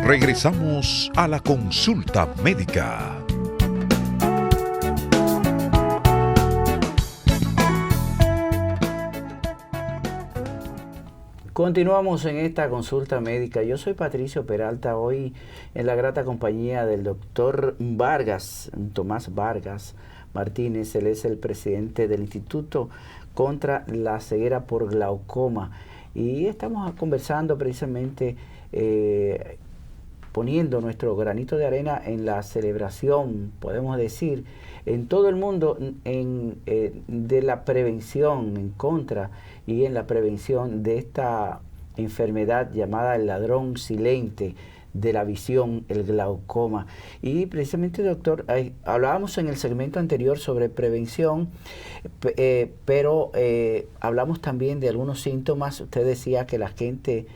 Regresamos a la consulta médica. Continuamos en esta consulta médica. Yo soy Patricio Peralta, hoy en la grata compañía del doctor Vargas, Tomás Vargas Martínez. Él es el presidente del Instituto contra la Ceguera por Glaucoma. Y estamos conversando precisamente, poniendo nuestro granito de arena en la celebración, podemos decir, en todo el mundo, de la prevención en contra y en la prevención de esta enfermedad llamada el ladrón silente de la visión, el glaucoma. Y precisamente, doctor, hablábamos en el segmento anterior sobre prevención, pero hablamos también de algunos síntomas. Usted decía que la gente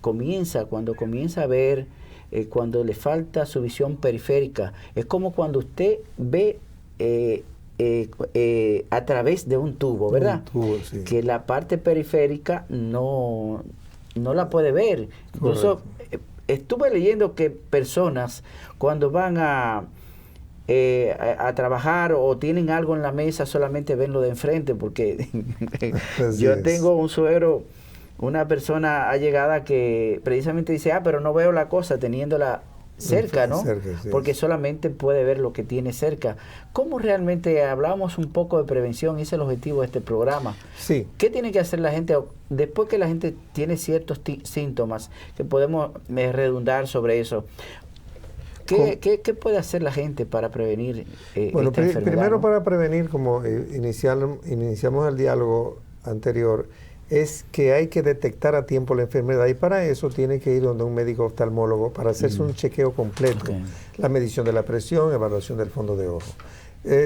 cuando comienza a ver, cuando le falta su visión periférica, es como cuando usted ve a través de un tubo, ¿verdad? Un tubo, sí. Que la parte periférica no la puede ver. Incluso estuve leyendo que personas cuando van a trabajar o tienen algo en la mesa solamente ven lo de enfrente, porque yo tengo un suegro, una persona allegada que precisamente dice, pero no veo la cosa teniéndola cerca, ¿no? Cerca, sí. Porque solamente puede ver lo que tiene cerca. ¿Cómo realmente hablamos un poco de prevención? Ese es el objetivo de este programa. Sí. ¿Qué tiene que hacer la gente después que la gente tiene ciertos síntomas, que podemos redundar sobre eso? ¿Qué puede hacer la gente para prevenir esta enfermedad? Primero, ¿no? Para prevenir, como iniciamos el diálogo anterior, es que hay que detectar a tiempo la enfermedad, y para eso tiene que ir donde un médico oftalmólogo para hacerse un chequeo completo, la medición de la presión, evaluación del fondo de ojo.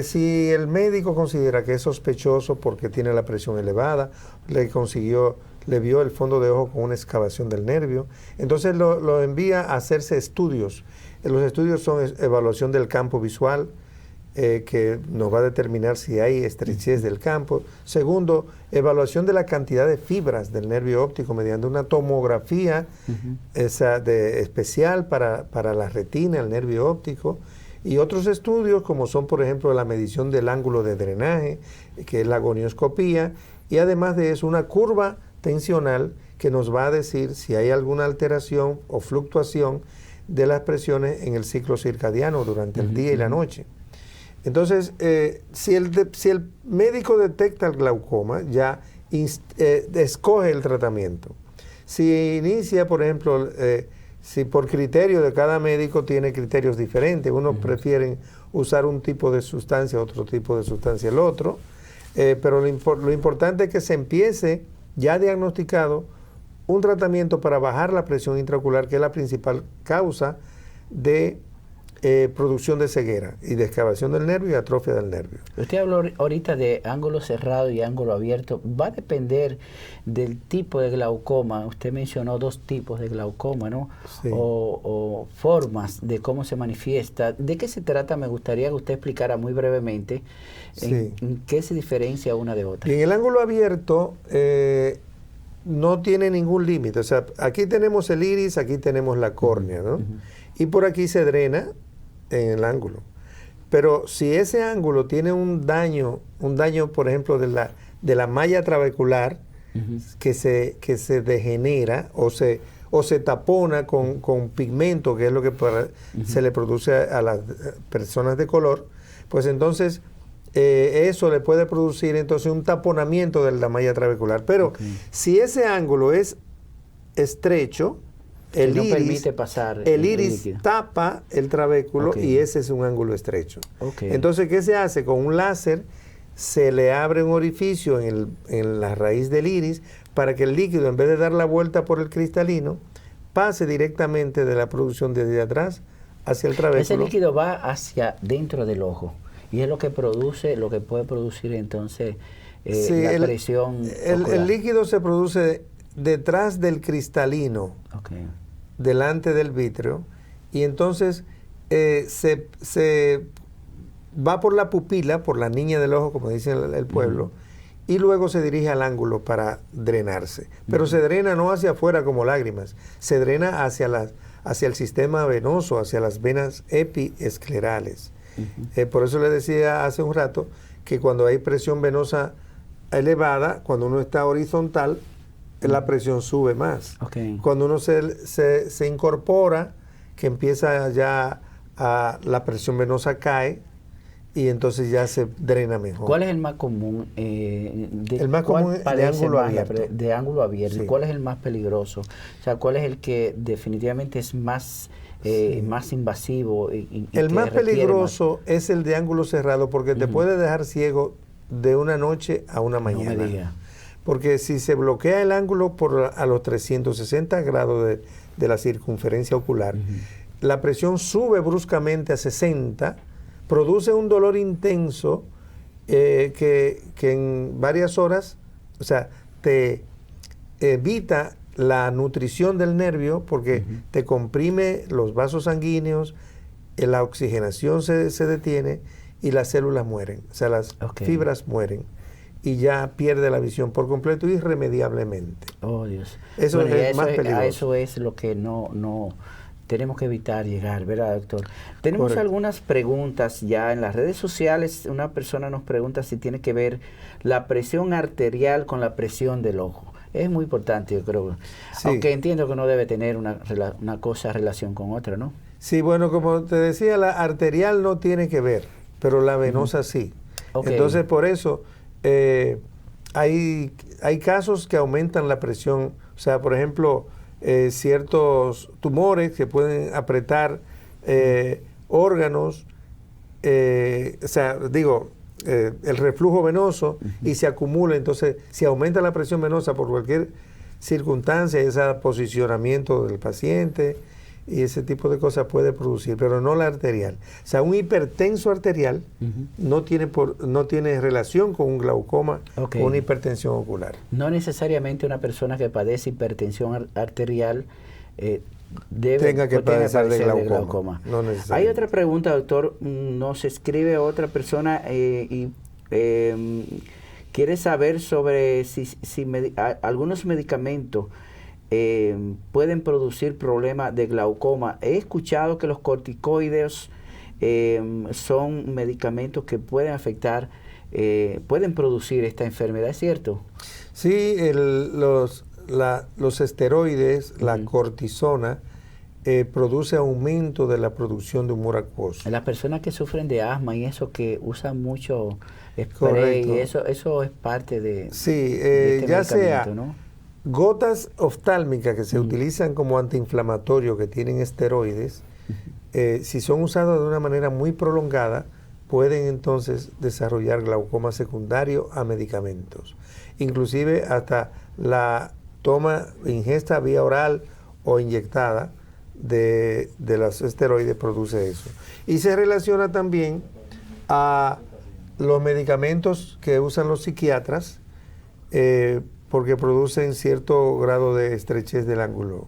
Si el médico considera que es sospechoso porque tiene la presión elevada, le vio el fondo de ojo con una excavación del nervio, entonces lo envía a hacerse estudios. Los estudios son evaluación del campo visual, que nos va a determinar si hay estrechez del campo. Segundo, evaluación de la cantidad de fibras del nervio óptico mediante una tomografía especial para la retina, el nervio óptico, y otros estudios como son, por ejemplo, la medición del ángulo de drenaje, que es la gonioscopía, y además de eso una curva tensional que nos va a decir si hay alguna alteración o fluctuación de las presiones en el ciclo circadiano durante el día y la noche. Entonces, si el médico detecta el glaucoma, ya escoge el tratamiento. Si inicia, por ejemplo, si por criterio de cada médico tiene criterios diferentes, unos prefieren usar un tipo de sustancia, otro tipo de sustancia el otro, pero lo importante es que se empiece ya diagnosticado un tratamiento para bajar la presión intraocular, que es la principal causa de producción de ceguera y de excavación del nervio y atrofia del nervio. Usted habló ahorita de ángulo cerrado y ángulo abierto. Va a depender del tipo de glaucoma. Usted mencionó dos tipos de glaucoma, ¿no? Sí. O formas de cómo se manifiesta. ¿De qué se trata? Me gustaría que usted explicara muy brevemente en qué se diferencia una de otra. Y en el ángulo abierto no tiene ningún límite. O sea, aquí tenemos el iris, aquí tenemos la córnea, ¿no? Y por aquí se drena en el ángulo. Pero si ese ángulo tiene un daño, por ejemplo, de la malla trabecular, que se degenera o se tapona con pigmento, que es lo que se le produce a las personas de color, pues entonces eso le puede producir entonces un taponamiento de la malla trabecular. Pero si ese ángulo es estrecho, el iris tapa el trabéculo, y ese es un ángulo estrecho. Entonces, ¿qué se hace? Con un láser se le abre un orificio en la raíz del iris para que el líquido, en vez de dar la vuelta por el cristalino, pase directamente de la producción desde atrás hacia el trabéculo. Ese líquido va hacia dentro del ojo y es lo que puede producir entonces la presión ocular. El líquido se produce detrás del cristalino, delante del vítreo, y entonces se va por la pupila, por la niña del ojo, como dice el pueblo, y luego se dirige al ángulo para drenarse. Pero se drena no hacia afuera como lágrimas, se drena hacia hacia el sistema venoso, hacia las venas epiesclerales. Por eso le decía hace un rato que cuando hay presión venosa elevada, cuando uno está horizontal, la presión sube más. Cuando uno se incorpora, que empieza ya la presión venosa cae y entonces ya se drena mejor. ¿Cuál es el más común? El más común es de ángulo abierto. De ángulo abierto. Sí. ¿Cuál es el más peligroso? O sea, ¿cuál es el que definitivamente es más invasivo? El más peligroso es el de ángulo cerrado porque te puede dejar ciego de una noche a una mañana. No me diga. Porque si se bloquea el ángulo a los 360 grados de la circunferencia ocular, la presión sube bruscamente a 60, produce un dolor intenso que en varias horas, o sea, te evita la nutrición del nervio porque te comprime los vasos sanguíneos, la oxigenación se detiene y las células mueren, o sea, las fibras mueren y ya pierde la visión por completo irremediablemente. Oh, Dios. Eso es más peligroso. A eso es lo que no tenemos que evitar llegar, ¿verdad, doctor? Tenemos algunas preguntas ya en las redes sociales. Una persona nos pregunta si tiene que ver la presión arterial con la presión del ojo. Es muy importante, yo creo. Sí. Aunque entiendo que no debe tener una cosa relación con otra, ¿no? Sí, bueno, como te decía, la arterial no tiene que ver, pero la venosa sí. Entonces, por eso hay casos que aumentan la presión. O sea, por ejemplo, ciertos tumores que pueden apretar órganos, o sea, digo, el reflujo venoso y se acumula. Entonces, si aumenta la presión venosa por cualquier circunstancia, ese posicionamiento del paciente y ese tipo de cosas puede producir, pero no la arterial. O sea, un hipertenso arterial no tiene relación con un glaucoma o una hipertensión ocular. No necesariamente una persona que padece hipertensión arterial tenga que padecer de glaucoma. No necesariamente. Hay otra pregunta, doctor. Nos escribe otra persona y quiere saber sobre si algunos medicamentos pueden producir problemas de glaucoma. He escuchado que los corticoides son medicamentos que pueden afectar, pueden producir esta enfermedad, ¿es cierto? Sí, los esteroides, la cortisona, produce aumento de la producción de humor acuoso. Las personas que sufren de asma y eso, que usan mucho spray, y eso es parte de, de este ya sea, ¿no? Gotas oftálmicas que se utilizan como antiinflamatorio, que tienen esteroides, si son usadas de una manera muy prolongada, pueden entonces desarrollar glaucoma secundario a medicamentos. Inclusive hasta la ingesta vía oral o inyectada de los esteroides produce eso. Y se relaciona también a los medicamentos que usan los psiquiatras, porque producen cierto grado de estrechez del ángulo.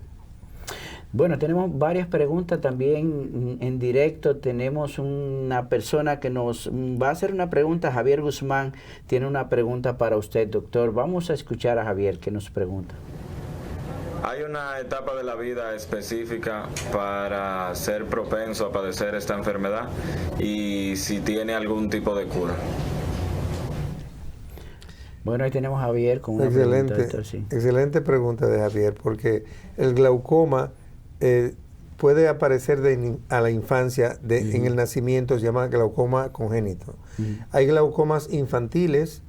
Bueno, tenemos varias preguntas también en directo. Tenemos una persona que nos va a hacer una pregunta. Javier Guzmán tiene una pregunta para usted, doctor. Vamos a escuchar a Javier que nos pregunta. ¿Hay una etapa de la vida específica para ser propenso a padecer esta enfermedad? Y si tiene algún tipo de cura. Bueno, ahí tenemos a Javier con una pregunta, doctor, sí. Excelente pregunta de Javier, porque el glaucoma puede aparecer a la infancia, en el nacimiento, se llama glaucoma congénito. Hay glaucomas infantiles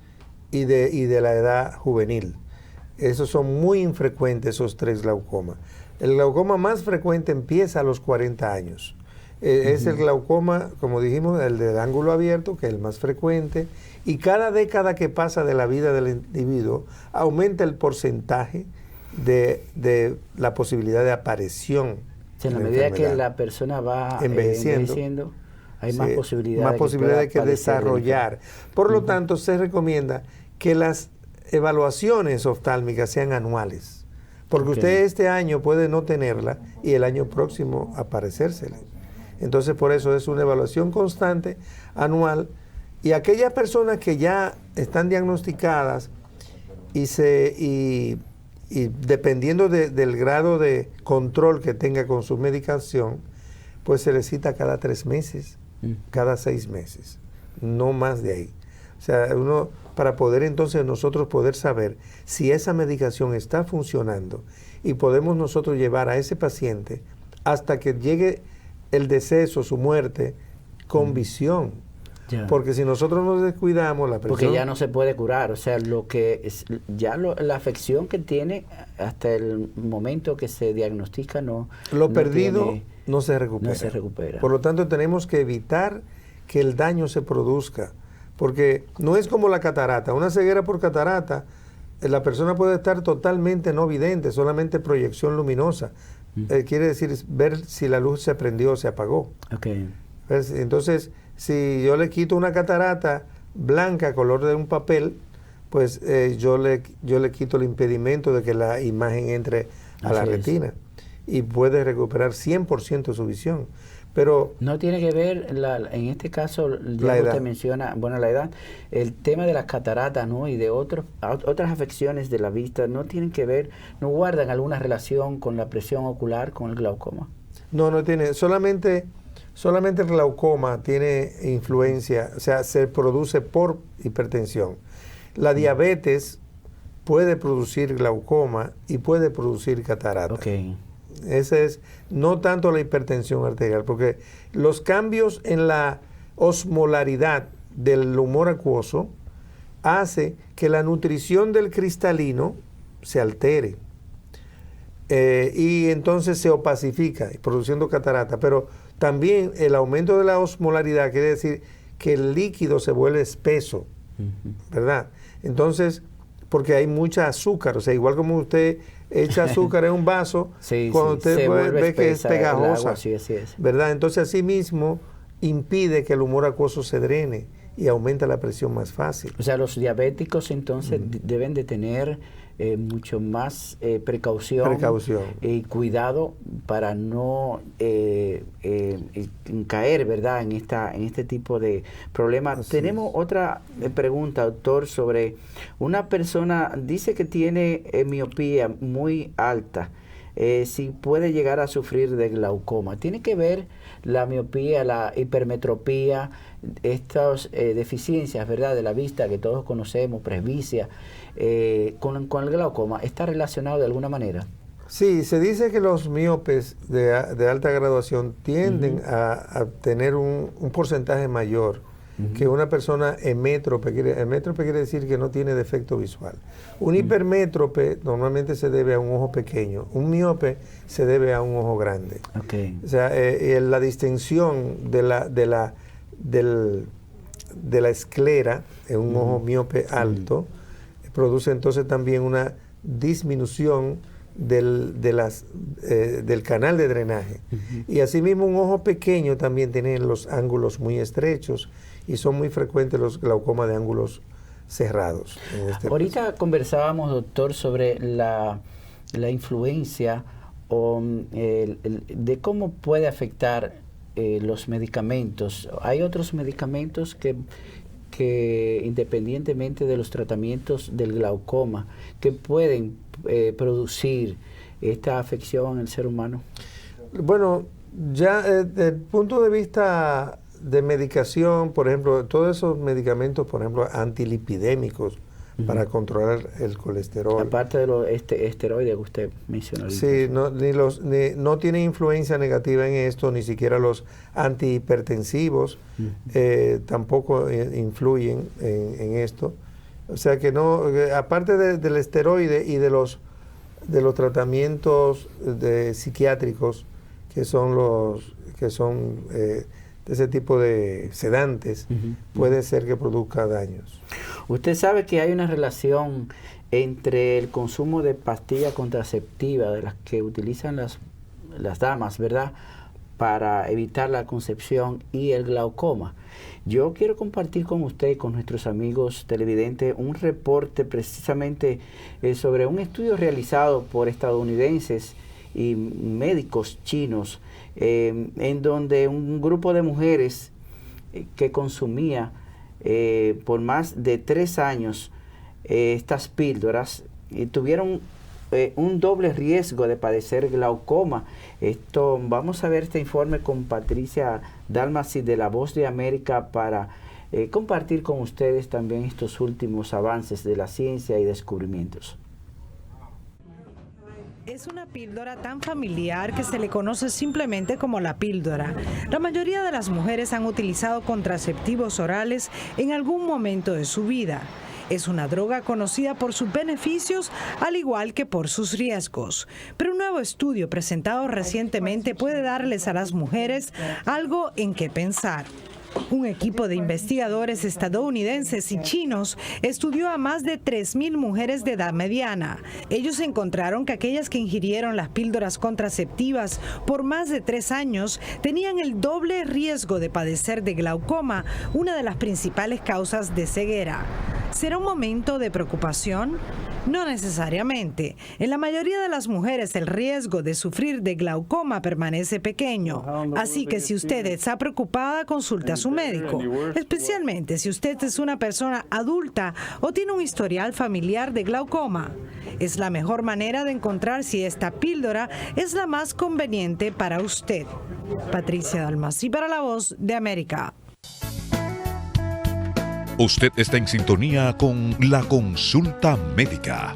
y de la edad juvenil. Esos son muy infrecuentes, esos tres glaucomas. El glaucoma más frecuente empieza a los 40 años. Es el glaucoma, como dijimos, el del ángulo abierto, que es el más frecuente, y cada década que pasa de la vida del individuo aumenta el porcentaje de la posibilidad de aparición. En la medida que la persona va envejeciendo, hay más posibilidades. Más posibilidades de desarrollar. Por lo tanto, se recomienda que las evaluaciones oftálmicas sean anuales, porque usted este año puede no tenerla y el año próximo aparecérsela. Entonces, por eso es una evaluación constante, anual, y aquellas personas que ya están diagnosticadas y y dependiendo del grado de control que tenga con su medicación, pues se le cita cada 3 meses, cada 6 meses, no más de ahí. O sea, uno, para poder entonces nosotros poder saber si esa medicación está funcionando y podemos nosotros llevar a ese paciente hasta que llegue el deceso, su muerte, con visión. Ya. Porque si nosotros nos descuidamos, la presión... Porque ya no se puede curar, o sea, lo que es, la afección que tiene hasta el momento que se diagnostica no... Lo no perdido tiene, no se recupera. no se recupera. Por lo tanto, tenemos que evitar que el daño se produzca. Porque no es como la catarata. Una ceguera por catarata, la persona puede estar totalmente no vidente, solamente proyección luminosa. Quiere decir ver si la luz se prendió o se apagó. Okay. ¿Ves? Entonces, si yo le quito una catarata blanca, color de un papel, pues yo le quito el impedimento de que la imagen entre a la retina y puede recuperar 100% su visión. Pero no tiene que ver, en este caso, ya usted menciona, bueno, la edad, el tema de las cataratas, ¿no? Y de otras afecciones de la vista, no tienen que ver, no guardan alguna relación con la presión ocular, con el glaucoma. No tiene, solamente el glaucoma tiene influencia, o sea, se produce por hipertensión. La diabetes puede producir glaucoma y puede producir catarata. Okay. Ese es no tanto la hipertensión arterial, porque los cambios en la osmolaridad del humor acuoso hace que la nutrición del cristalino se altere y entonces se opacifica, produciendo catarata. Pero también el aumento de la osmolaridad quiere decir que el líquido se vuelve espeso, ¿verdad? Entonces, porque hay mucha azúcar, o sea, igual como usted echa azúcar en un vaso, cuando usted ve que es pegajosa, sí, así es. ¿verdad? Entonces, así mismo impide que el humor acuoso se drene y aumenta la presión más fácil. O sea, los diabéticos entonces deben de tener mucho más precaución y cuidado para no caer, ¿verdad?, en este tipo de problemas. Así Tenemos otra pregunta, doctor, sobre una persona, dice que tiene miopía muy alta, si puede llegar a sufrir de glaucoma. ¿Tiene que ver la miopía, la hipermetropía, estas deficiencias, ¿verdad?, de la vista que todos conocemos, presbicia, con el glaucoma? ¿Está relacionado de alguna manera? Sí, se dice que los miopes de alta graduación tienden a tener un porcentaje mayor que una persona hemétrope. Hemétrope quiere decir que no tiene defecto visual. Un hipermétrope normalmente se debe a un ojo pequeño. Un miope se debe a un ojo grande. Okay. O sea, la distensión de la esclera en un ojo miope alto produce entonces también una disminución del canal de drenaje. Y asimismo un ojo pequeño también tiene los ángulos muy estrechos y son muy frecuentes los glaucomas de ángulos cerrados. Ahorita conversábamos, doctor, sobre la influencia de cómo puede afectar los medicamentos. Hay otros medicamentos que independientemente de los tratamientos del glaucoma, que pueden producir esta afección en el ser humano. Bueno, ya desde el punto de vista de medicación, por ejemplo, todos esos medicamentos, por ejemplo, antilipidémicos para controlar el colesterol. Aparte de los esteroides que usted mencionó. Sí, no tiene influencia negativa en esto, ni siquiera los antihipertensivos tampoco influyen en esto. O sea que no, aparte del esteroide y de los tratamientos psiquiátricos que son de ese tipo de sedantes, puede ser que produzca daños. Usted sabe que hay una relación entre el consumo de pastillas contraceptivas, de las que utilizan las damas, ¿verdad?, para evitar la concepción, y el glaucoma. Yo quiero compartir con usted y con nuestros amigos televidentes un reporte precisamente sobre un estudio realizado por estadounidenses y médicos chinos, en donde un grupo de mujeres que consumía por más de 3 años estas píldoras tuvieron un doble riesgo de padecer glaucoma. Vamos a ver este informe con Patricia Dalmasi de La Voz de América para compartir con ustedes también estos últimos avances de la ciencia y descubrimientos. Es una píldora tan familiar que se le conoce simplemente como la píldora. La mayoría de las mujeres han utilizado contraceptivos orales en algún momento de su vida. Es una droga conocida por sus beneficios, al igual que por sus riesgos. Pero un nuevo estudio presentado recientemente puede darles a las mujeres algo en qué pensar. Un equipo de investigadores estadounidenses y chinos estudió a más de 3.000 mujeres de edad mediana. Ellos encontraron que aquellas que ingirieron las píldoras contraceptivas por más de 3 años tenían el doble riesgo de padecer de glaucoma, una de las principales causas de ceguera. ¿Será un momento de preocupación? No necesariamente. En la mayoría de las mujeres el riesgo de sufrir de glaucoma permanece pequeño. Así que si usted está preocupada, consulte a su médico, especialmente si usted es una persona adulta o tiene un historial familiar de glaucoma. Es la mejor manera de encontrar si esta píldora es la más conveniente para usted. Patricia Dalmasi para La Voz de América. Usted está en sintonía con la consulta médica.